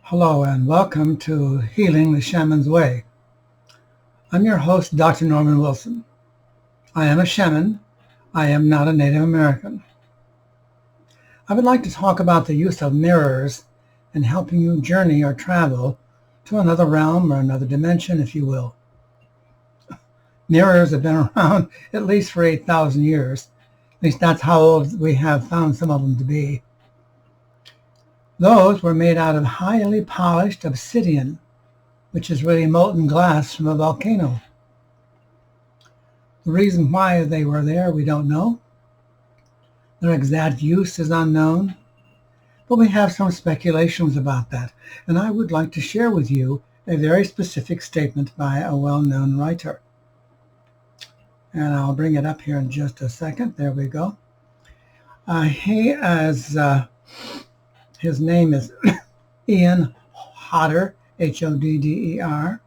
Hello and welcome to Healing the Shaman's Way. I'm your host, Dr. Norman Wilson. I am a shaman. I am not a Native American. I would like to talk about the use of mirrors in helping you journey or travel to another realm or another dimension, if you will. Mirrors have been around at least for 8,000 years. At least that's how old we have found some of them to be. Those were made out of highly polished obsidian, which is really molten glass from a volcano. The reason why they were there, we don't know. Their exact use is unknown, but we have some speculations about that, and I would like to share with you a very specific statement by a well-known writer. And I'll bring it up here in just a second. There we go. His name is Ian Hodder, Hodder.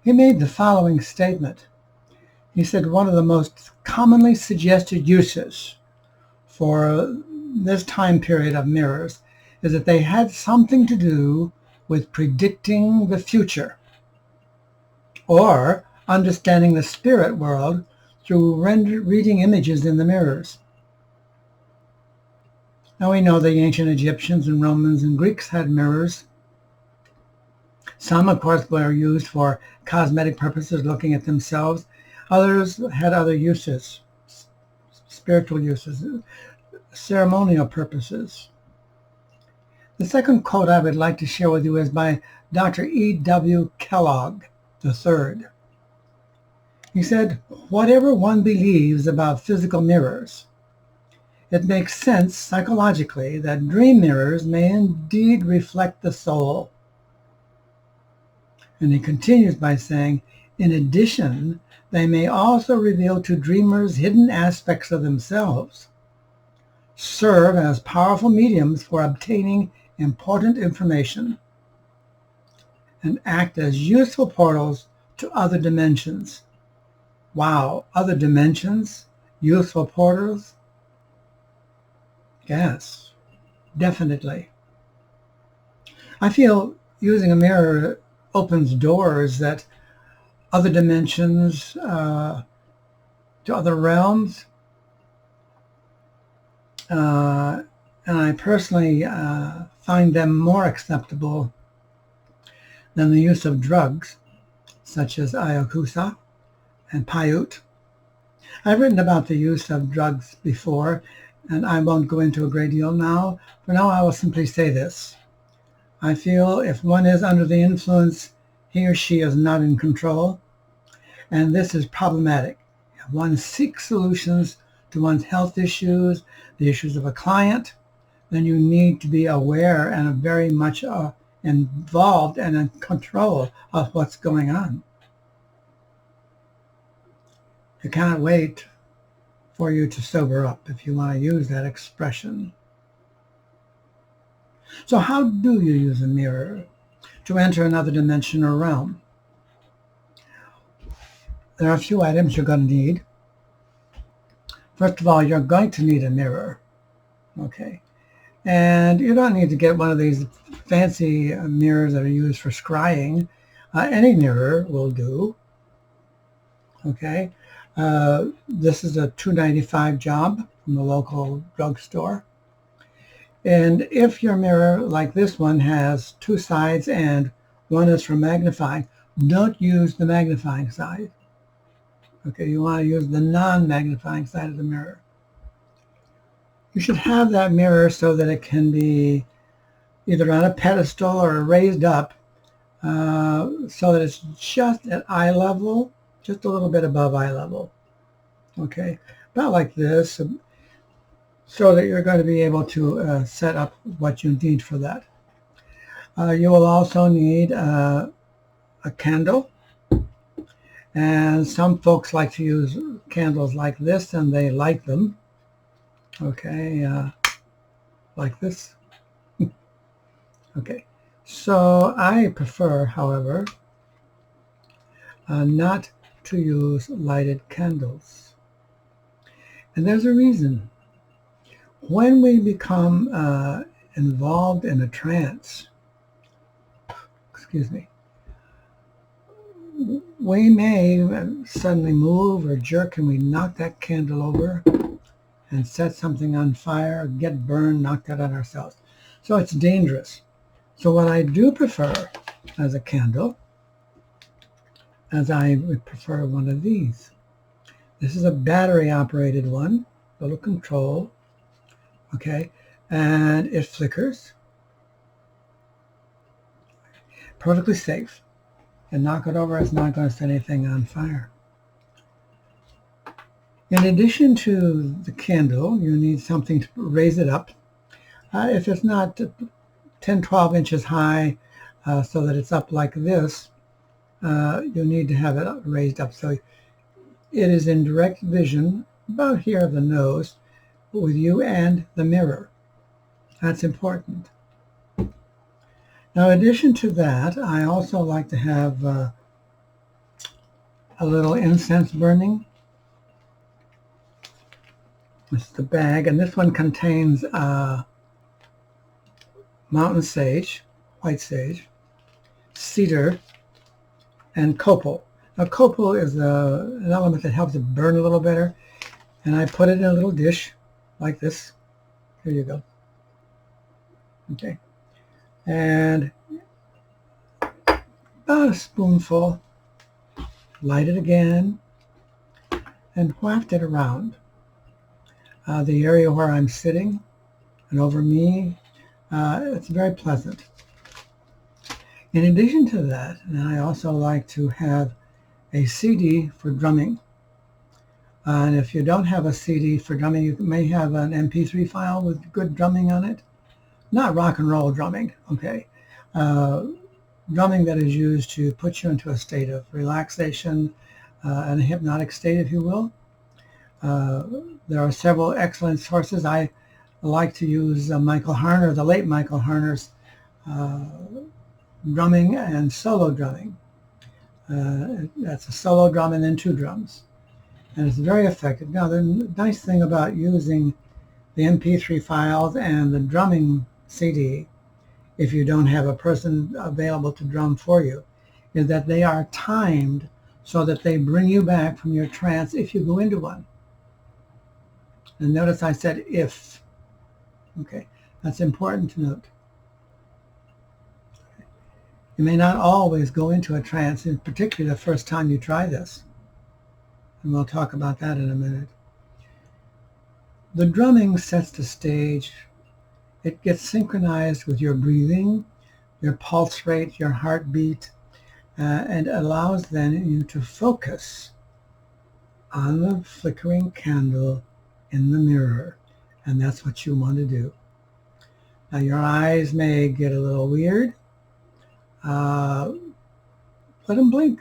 He made the following statement. He said one of the most commonly suggested uses for this time period of mirrors is that they had something to do with predicting the future or understanding the spirit world through reading images in the mirrors. Now we know the ancient Egyptians and Romans and Greeks had mirrors. Some, of course, were used for cosmetic purposes, looking at themselves. Others had other uses, spiritual uses, ceremonial purposes. The second quote I would like to share with you is by Dr. E.W. Kellogg III. He said, "Whatever one believes about physical mirrors, it makes sense psychologically that dream mirrors may indeed reflect the soul." And he continues by saying, in addition, they may also reveal to dreamers hidden aspects of themselves, serve as powerful mediums for obtaining important information, and act as useful portals to other dimensions. Wow, other dimensions? Useful portals? Yes, definitely. I feel using a mirror opens doors that other dimensions, to other realms. And I personally find them more acceptable than the use of drugs, such as ayahuasca and Paiute. I've written about the use of drugs before, and I won't go into a great deal now. For now, I will simply say this. I feel if one is under the influence, he or she is not in control, and this is problematic. If one seeks solutions to one's health issues, the issues of a client, then you need to be aware and very much involved and in control of what's going on. You can't wait for you to sober up, if you want to use that expression. So how do you use a mirror to enter another dimension or realm? There are a few items you're going to need. First of all, you're going to need a mirror. Okay. And you don't need to get one of these fancy mirrors that are used for scrying. Any mirror will do. Okay. This is a $2.95 job from the local drugstore. And if your mirror, like this one, has two sides and one is for magnifying, don't use the magnifying side. Okay, you want to use the non-magnifying side of the mirror. You should have that mirror so that it can be either on a pedestal or raised up so that it's just at eye level, just a little bit above eye level. Okay, about like this, so that you're going to be able to set up what you need for that. You will also need a candle. And some folks like to use candles like this, and they light them. Okay, like this. Okay, so I prefer, however, not to use lighted candles. And there's a reason. When we become involved in a trance, excuse me, we may suddenly move or jerk and we knock that candle over and set something on fire, get burned, knock that on ourselves. So it's dangerous. So what I do prefer as a candle, as I would prefer one of these. This is a battery operated one, little control, okay, and it flickers. Perfectly safe. And knock it over, it's not going to set anything on fire. In addition to the candle, you need something to raise it up. If it's not 10, 12 inches high, so that it's up like this, you need to have it raised up so it is in direct vision, about here at the nose, with you and the mirror. That's important. Now, in addition to that, I also like to have a little incense burning. This is the bag, and this one contains mountain sage, white sage, cedar, and copal. Now, copal is an element that helps it burn a little better, and I put it in a little dish like this. Here you go. Okay. And about a spoonful, light it again, and waft it around the area where I'm sitting and over me. It's very pleasant. In addition to that, and I also like to have a CD for drumming. And if you don't have a CD for drumming, you may have an MP3 file with good drumming on it. Not rock and roll drumming, okay? Drumming that is used to put you into a state of relaxation and a hypnotic state, if you will. There are several excellent sources. I like to use Michael Harner, the late Michael Harner's drumming and solo drumming. That's a solo drum and then two drums. And it's very effective. Now, the nice thing about using the MP3 files and the drumming CD, if you don't have a person available to drum for you, is that they are timed so that they bring you back from your trance if you go into one. And notice I said if. Okay, that's important to note. Okay. You may not always go into a trance, in particular the first time you try this. And we'll talk about that in a minute. The drumming sets the stage. It gets synchronized with your breathing, your pulse rate, your heartbeat, and allows then you to focus on the flickering candle in the mirror. And that's what you want to do. Now, your eyes may get a little weird. Let them blink.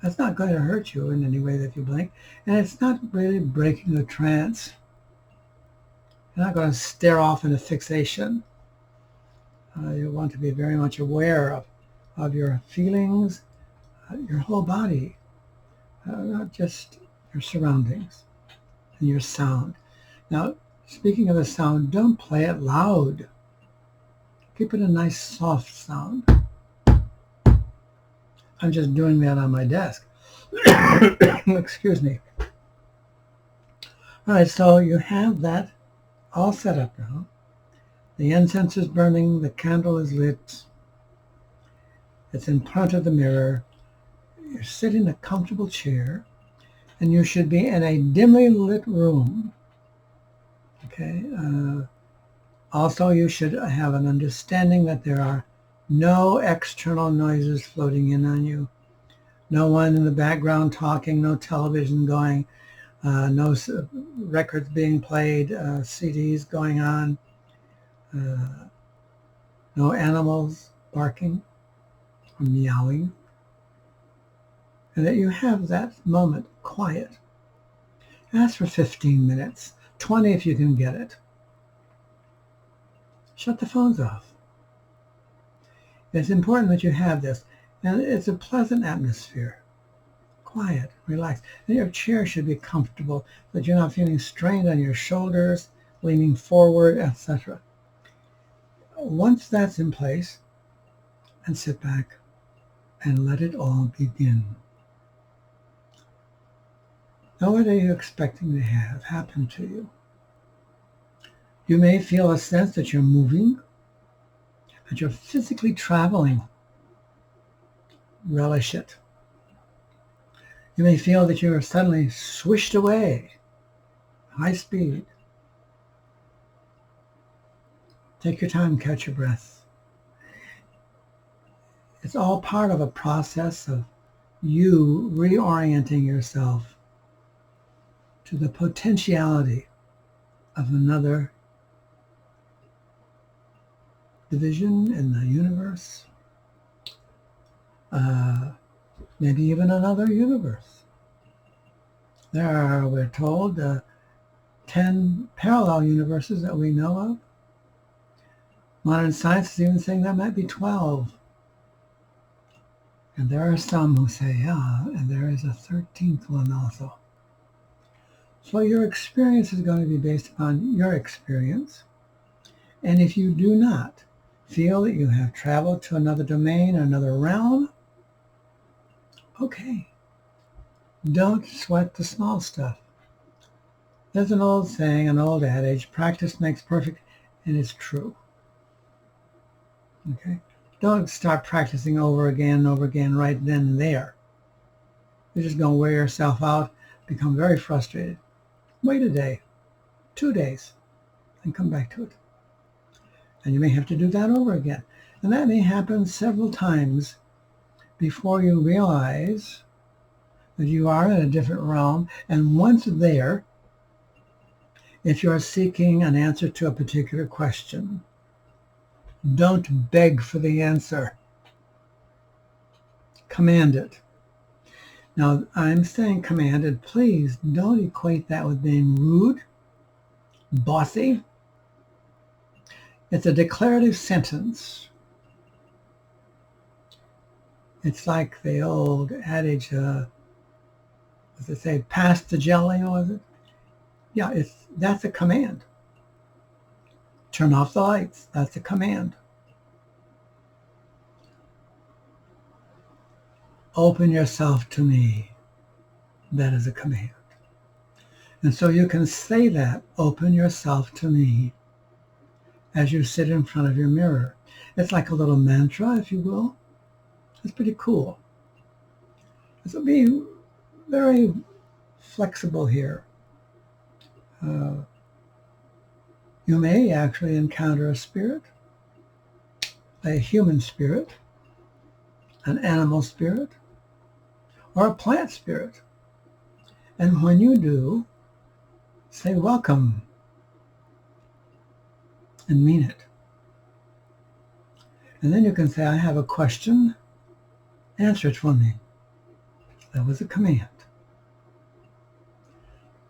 That's not going to hurt you in any way if you blink. And it's not really breaking the trance. You're not going to stare off into fixation. You want to be very much aware of your feelings, your whole body, not just your surroundings and your sound. Now, speaking of the sound, don't play it loud. Keep it a nice soft sound. I'm just doing that on my desk. Excuse me. All right, so you have that all set up now. The incense is burning, the candle is lit. It's in front of the mirror. You're sitting in a comfortable chair, and you should be in a dimly lit room. Okay. Also, you should have an understanding that there are no external noises floating in on you. No one in the background talking, no television going, no records being played, CDs going on, no animals barking or meowing. And that you have that moment quiet. Ask for 15 minutes, 20 if you can get it. Shut the phones off. It's important that you have this. And it's a pleasant atmosphere. Quiet, relaxed. And your chair should be comfortable, so that you're not feeling strained on your shoulders, leaning forward, etc. Once that's in place, and sit back and let it all begin. Now, what are you expecting to have happen to you? You may feel a sense that you're moving, that you're physically traveling. Relish it. You may feel that you're suddenly swished away, high speed. Take your time, catch your breath. It's all part of a process of you reorienting yourself to the potentiality of another division in the universe, maybe even another universe. There are, we're told, 10 parallel universes that we know of. Modern science is even saying that might be 12. And there are some who say, yeah, and there is a 13th one also. So your experience is going to be based upon your experience. And if you do not feel that you have traveled to another domain or another realm, okay, don't sweat the small stuff. There's an old saying, an old adage, practice makes perfect, and it's true. Okay? Don't start practicing over again and over again right then and there. You're just going to wear yourself out, become very frustrated. Wait a day, 2 days, and come back to it. And you may have to do that over again. And that may happen several times before you realize that you are in a different realm. And once there, if you're seeking an answer to a particular question, don't beg for the answer. Command it. Now, I'm saying commanded. Please don't equate that with being rude, bossy. It's a declarative sentence. It's like the old adage, what does it say, pass the jelly, was it? Yeah, that's a command. Turn off the lights, that's a command. Open yourself to me, that is a command. And so you can say that, open yourself to me, as you sit in front of your mirror. It's like a little mantra, if you will. It's pretty cool. So be very flexible here. You may actually encounter a spirit, a human spirit, an animal spirit, or a plant spirit. And when you do, say welcome and mean it. And then you can say, I have a question, answer it for me. That was a command.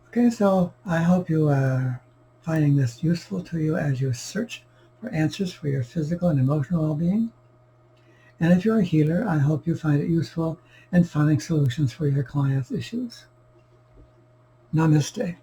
Okay, so I hope you are finding this useful to you as you search for answers for your physical and emotional well-being. And if you're a healer, I hope you find it useful in finding solutions for your clients' issues. Namaste.